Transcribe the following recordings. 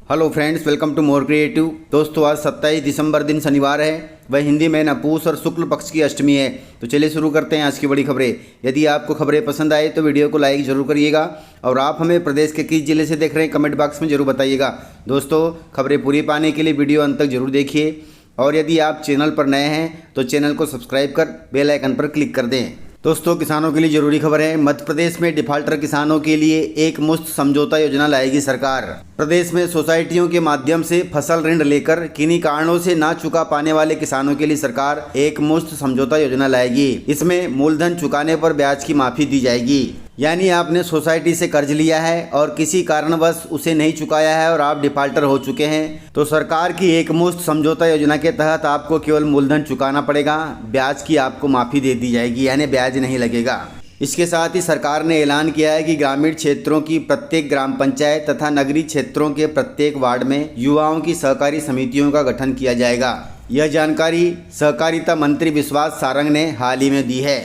Hello friends, welcome to more creative. दोस्तों, आज 27 दिसंबर दिन शनिवार है। वह हिंदी में नपूस और शुक्ल पक्ष की अष्टमी है। तो चलिए शुरू करते हैं आज की बड़ी खबरें। यदि आपको खबरें पसंद आए तो वीडियो को लाइक जरूर करिएगा और आप हमें प्रदेश के किस जिले से देख रहे हैं कमेंट बॉक्स में जरूर बताइएगा। दोस्तों, खबरें पूरी पाने के लिए वीडियो अंत तक जरूर देखिए और यदि आप चैनल पर नए हैं तो चैनल को सब्सक्राइब कर बेल आइकन पर क्लिक कर दें। दोस्तों, किसानों के लिए जरूरी खबर है। मध्य प्रदेश में डिफाल्टर किसानों के लिए एक मुश्त समझौता योजना लाएगी सरकार। प्रदेश में सोसाइटियों के माध्यम से फसल ऋण लेकर किन्हीं कारणों से ना चुका पाने वाले किसानों के लिए सरकार एक मुश्त समझौता योजना लाएगी। इसमें मूलधन चुकाने पर ब्याज की माफी दी जाएगी। यानी आपने सोसाइटी से कर्ज लिया है और किसी कारणवश उसे नहीं चुकाया है और आप डिफाल्टर हो चुके हैं, तो सरकार की एक मुश्त समझौता योजना के तहत आपको केवल मूलधन चुकाना पड़ेगा, ब्याज की आपको माफी दे दी जाएगी, यानी ब्याज नहीं लगेगा। इसके साथ ही सरकार ने ऐलान किया है कि ग्रामीण क्षेत्रों की प्रत्येक ग्राम पंचायत तथा नगरीय क्षेत्रों के प्रत्येक वार्ड में युवाओं की सहकारी समितियों का गठन किया जाएगा। यह जानकारी सहकारिता मंत्री विश्वास सारंग ने हाल ही में दी है।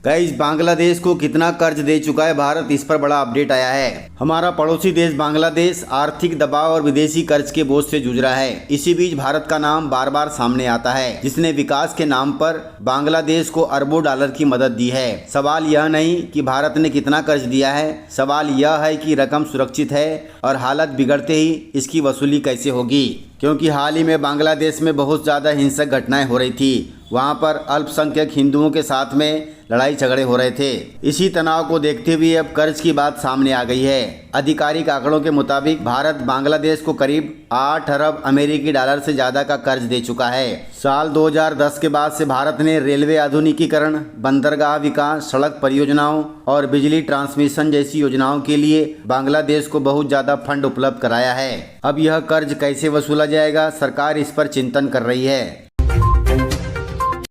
गाइस, बांग्लादेश को कितना कर्ज दे चुका है भारत, इस पर बड़ा अपडेट आया है। हमारा पड़ोसी देश बांग्लादेश आर्थिक दबाव और विदेशी कर्ज के बोझ से जूझ रहा है। इसी बीच भारत का नाम बार बार सामने आता है, जिसने विकास के नाम पर बांग्लादेश को अरबों डॉलर की मदद दी है। सवाल यह नहीं कि भारत ने कितना कर्ज दिया है, सवाल यह है कि रकम सुरक्षित है और हालत बिगड़ते ही इसकी वसूली कैसे होगी। क्योंकि हाल ही में बांग्लादेश में बहुत ज़्यादा हिंसक घटनाएं हो रही थी। वहां पर अल्पसंख्यक हिंदुओं के साथ में लड़ाई झगड़े हो रहे थे। इसी तनाव को देखते हुए अब कर्ज की बात सामने आ गई है। आधिकारिक आंकड़ों के मुताबिक भारत बांग्लादेश को करीब 8 अरब अमेरिकी डॉलर से ज्यादा का कर्ज दे चुका है। साल 2010 के बाद से भारत ने रेलवे आधुनिकीकरण, बंदरगाह विकास, सड़क परियोजनाओं और बिजली ट्रांसमिशन जैसी योजनाओं के लिए बांग्लादेश को बहुत ज्यादा फंड उपलब्ध कराया है। अब यह कर्ज कैसे वसूला जाएगा, सरकार इस पर चिंतन कर रही है।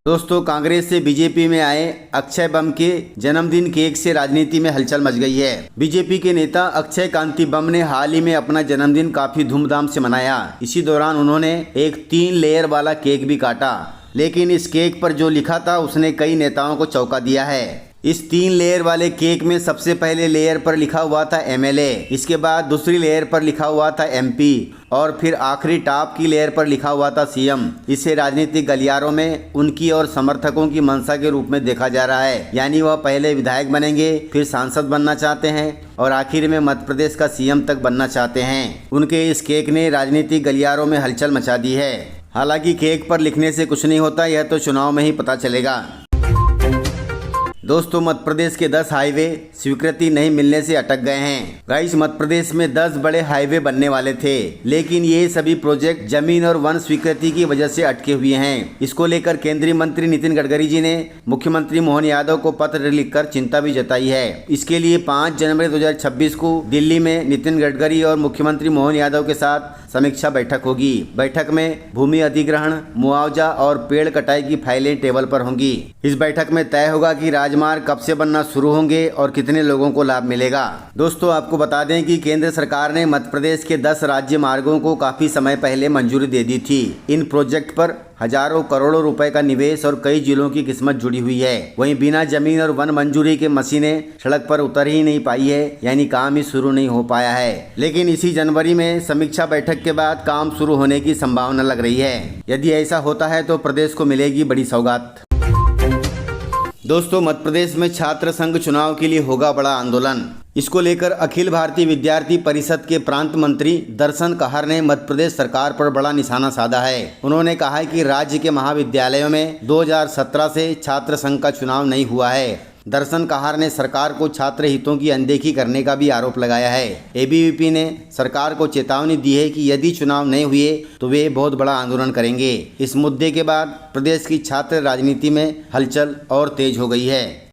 दोस्तों, कांग्रेस से बीजेपी में आए अक्षय बम के जन्मदिन केक से राजनीति में हलचल मच गई है। बीजेपी के नेता अक्षय कांति बम ने हाल ही में अपना जन्मदिन काफी धूमधाम से मनाया। इसी दौरान उन्होंने एक 3 लेयर वाला केक भी काटा, लेकिन इस केक पर जो लिखा था उसने कई नेताओं को चौंका दिया है। इस 3 लेयर वाले केक में सबसे पहले लेयर पर लिखा हुआ था MLA, इसके बाद दूसरी लेयर पर लिखा हुआ था MP और फिर आखिरी टॉप की लेयर पर लिखा हुआ था CM। इसे राजनीतिक गलियारों में उनकी और समर्थकों की मंशा के रूप में देखा जा रहा है। यानी वह पहले विधायक बनेंगे, फिर सांसद बनना चाहते हैं और आखिर में मध्य प्रदेश का CM तक बनना चाहते हैं। उनके इस केक ने राजनीतिक गलियारों में हलचल मचा दी है। हालांकि केक पर लिखने से कुछ नहीं होता, यह तो चुनाव में ही पता चलेगा। दोस्तों, मध्य प्रदेश के 10 हाईवे स्वीकृति नहीं मिलने से अटक गए हैं। गाइस, मध्य प्रदेश में 10 बड़े हाईवे बनने वाले थे, लेकिन ये सभी प्रोजेक्ट जमीन और वन स्वीकृति की वजह से अटके हुए हैं। इसको लेकर केंद्रीय मंत्री नितिन गडकरी जी ने मुख्यमंत्री मोहन यादव को पत्र लिखकर चिंता भी जताई है। इसके लिए 5 जनवरी 2026 को दिल्ली में नितिन गडकरी और मुख्यमंत्री मोहन यादव के साथ समीक्षा बैठक होगी। बैठक में भूमि अधिग्रहण, मुआवजा और पेड़ कटाई की फाइलें टेबल पर होंगी। इस बैठक में तय होगा कि राजमार्ग कब से बनना शुरू होंगे और कितने लोगों को लाभ मिलेगा। दोस्तों, आपको बता दें कि केंद्र सरकार ने मध्य प्रदेश के 10 राज्य मार्गों को काफी समय पहले मंजूरी दे दी थी। इन प्रोजेक्ट पर हजारों करोड़ों रुपए का निवेश और कई जिलों की किस्मत जुड़ी हुई है। वहीं बिना जमीन और वन मंजूरी के मशीनें सड़क पर उतर ही नहीं पाई है, यानी काम ही शुरू नहीं हो पाया है। लेकिन इसी जनवरी में समीक्षा बैठक के बाद काम शुरू होने की संभावना लग रही है। यदि ऐसा होता है तो प्रदेश को मिलेगी बड़ी सौगात। दोस्तों, मध्य प्रदेश में छात्र संघ चुनाव के लिए होगा बड़ा आंदोलन। इसको लेकर अखिल भारतीय विद्यार्थी परिषद के प्रांत मंत्री दर्शन कहार ने मध्य प्रदेश सरकार पर बड़ा निशाना साधा है। उन्होंने कहा है कि राज्य के महाविद्यालयों में 2017 से छात्र संघ का चुनाव नहीं हुआ है। दर्शन कहार ने सरकार को छात्र हितों की अनदेखी करने का भी आरोप लगाया है। ABVP ने सरकार को चेतावनी दी है कि यदि चुनाव नहीं हुए तो वे बहुत बड़ा आंदोलन करेंगे। इस मुद्दे के बाद प्रदेश की छात्र राजनीति में हलचल और तेज हो गई है।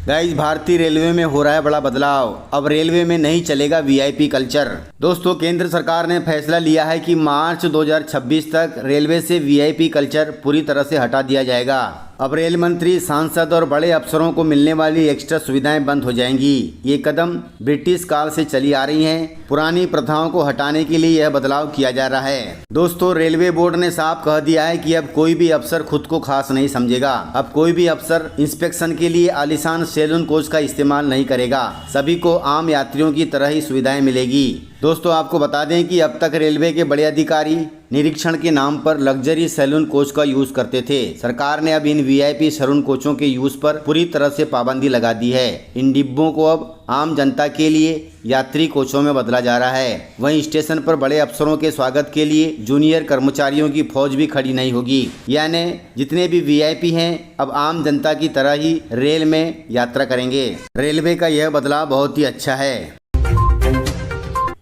गाइस, भारतीय रेलवे में हो रहा है बड़ा बदलाव। अब रेलवे में नहीं चलेगा VIP कल्चर। दोस्तों, केंद्र सरकार ने फैसला लिया है कि मार्च 2026 तक रेलवे से VIP कल्चर पूरी तरह से हटा दिया जाएगा। अब रेल मंत्री, सांसद और बड़े अफसरों को मिलने वाली एक्स्ट्रा सुविधाएं बंद हो जाएंगी। ये कदम ब्रिटिश काल से चली आ रही हैं। पुरानी प्रथाओं को हटाने के लिए यह बदलाव किया जा रहा है। दोस्तों, रेलवे बोर्ड ने साफ कह दिया है कि अब कोई भी अफसर खुद को खास नहीं समझेगा। अब कोई भी अफसर इंस्पेक्शन के लिए आलीशान सैलून कोच का इस्तेमाल नहीं करेगा। सभी को आम यात्रियों की तरह ही सुविधाएं मिलेगी। दोस्तों, आपको बता दें कि अब तक रेलवे के बड़े अधिकारी निरीक्षण के नाम पर लग्जरी सैलून कोच का यूज करते थे। सरकार ने अब इन वीआईपी सैलून कोचों के यूज पर पूरी तरह से पाबंदी लगा दी है। इन डिब्बों को अब आम जनता के लिए यात्री कोचों में बदला जा रहा है। वहीं स्टेशन पर बड़े अफसरों के स्वागत के लिए जूनियर कर्मचारियों की फौज भी खड़ी नहीं होगी। यानी जितने भी वीआईपी हैं अब आम जनता की तरह ही रेल में यात्रा करेंगे। रेलवे का यह बदलाव बहुत ही अच्छा है।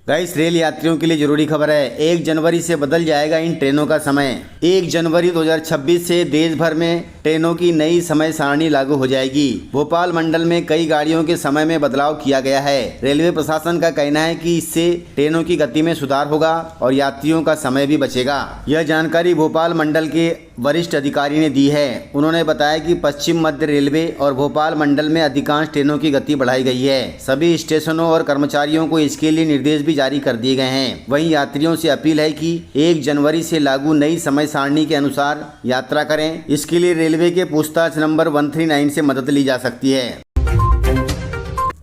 गाइस, रेल यात्रियों के लिए जरूरी खबर है। 1 जनवरी से बदल जाएगा इन ट्रेनों का समय। 1 जनवरी 2026 से देश भर में ट्रेनों की नई समय सारणी लागू हो जाएगी। भोपाल मंडल में कई गाड़ियों के समय में बदलाव किया गया है। रेलवे प्रशासन का कहना है कि इससे ट्रेनों की गति में सुधार होगा और यात्रियों का समय भी बचेगा। यह जानकारी भोपाल मंडल के वरिष्ठ अधिकारी ने दी है। उन्होंने बताया कि पश्चिम मध्य रेलवे और भोपाल मंडल में अधिकांश ट्रेनों की गति बढ़ाई गई है। सभी स्टेशनों और कर्मचारियों को इसके लिए निर्देश भी जारी कर दिए गए हैं। वहीं यात्रियों से अपील है कि 1 जनवरी से लागू नई समय सारणी के अनुसार यात्रा करें। इसके लिए रेलवे के पूछताछ नंबर 139 से मदद ली जा सकती है।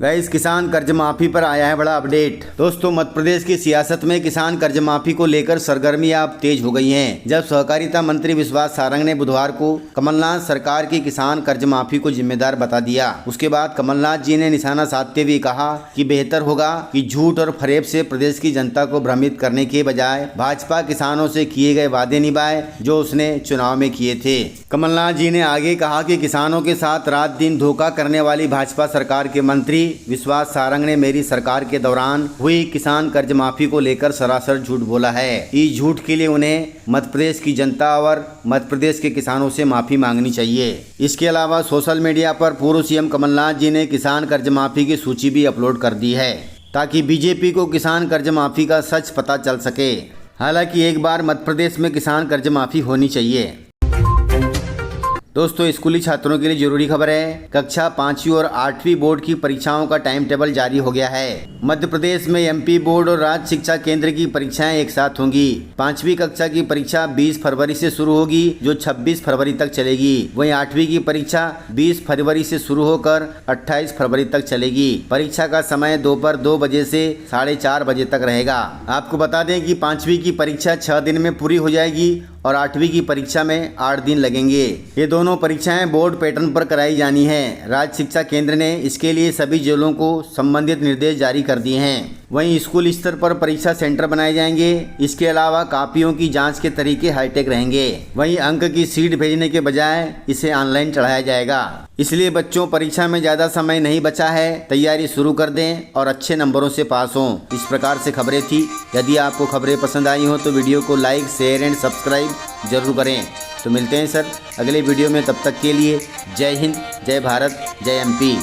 गाइस, किसान कर्ज माफी पर आया है बड़ा अपडेट। दोस्तों, मध्य प्रदेश की सियासत में किसान कर्ज माफी को लेकर सरगर्मियां अब तेज हो गई हैं। जब सहकारिता मंत्री विश्वास सारंग ने बुधवार को कमलनाथ सरकार की किसान कर्ज माफी को जिम्मेदार बता दिया, उसके बाद कमलनाथ जी ने निशाना साधते हुए कहा कि बेहतर होगा कि झूठ और फरेब से प्रदेश की जनता को भ्रमित करने के बजाय भाजपा किसानों से किए गए वादे निभाए जो उसने चुनाव में किए थे। कमलनाथ जी ने आगे कहा कि किसानों के साथ रात दिन धोखा करने वाली भाजपा सरकार के मंत्री विश्वास सारंग ने मेरी सरकार के दौरान हुई किसान कर्ज माफी को लेकर सरासर झूठ बोला है। इस झूठ के लिए उन्हें मध्य प्रदेश की जनता और मध्य प्रदेश के किसानों से माफी मांगनी चाहिए। इसके अलावा सोशल मीडिया पर पूर्व सीएम कमलनाथ जी ने किसान कर्ज माफी की सूची भी अपलोड कर दी है ताकि बीजेपी को किसान कर्ज माफी का सच पता चल सके। हालांकि एक बार मध्य प्रदेश में किसान कर्ज माफी होनी चाहिए। दोस्तों, स्कूली छात्रों के लिए जरूरी खबर है। कक्षा 5वीं और 8वीं बोर्ड की परीक्षाओं का टाइम टेबल जारी हो गया है। मध्य प्रदेश में एमपी बोर्ड और राज्य शिक्षा केंद्र की परीक्षाएं एक साथ होंगी। 5वीं कक्षा की परीक्षा 20 फरवरी से शुरू होगी जो 26 फरवरी तक चलेगी। वहीं 8वीं की परीक्षा 20 फरवरी से शुरू होकर 28 फरवरी तक चलेगी। परीक्षा का समय दोपहर 2 बजे से 4:30 बजे तक रहेगा। आपको बता दें कि 5वीं की परीक्षा 6 दिन में पूरी हो जाएगी और 8वीं की परीक्षा में 8 दिन लगेंगे। ये दोनों परीक्षाएं बोर्ड पैटर्न पर कराई जानी है। राज्य शिक्षा केंद्र ने इसके लिए सभी जिलों को संबंधित निर्देश जारी कर दिए हैं। वहीं स्कूल स्तर पर परीक्षा सेंटर बनाए जाएंगे। इसके अलावा कॉपियों की जांच के तरीके हाईटेक रहेंगे। वहीं अंक की सीट भेजने के बजाय इसे ऑनलाइन चढ़ाया जाएगा। इसलिए बच्चों, परीक्षा में ज्यादा समय नहीं बचा है, तैयारी शुरू कर दें और अच्छे नंबरों से पास हों। इस प्रकार से खबरें थी। यदि आपको खबरें पसंद आई हो तो वीडियो को लाइक, शेयर एंड सब्सक्राइब जरूर करें। तो मिलते हैं सर अगले वीडियो में। तब तक के लिए जय हिंद, जय भारत, जय एमपी।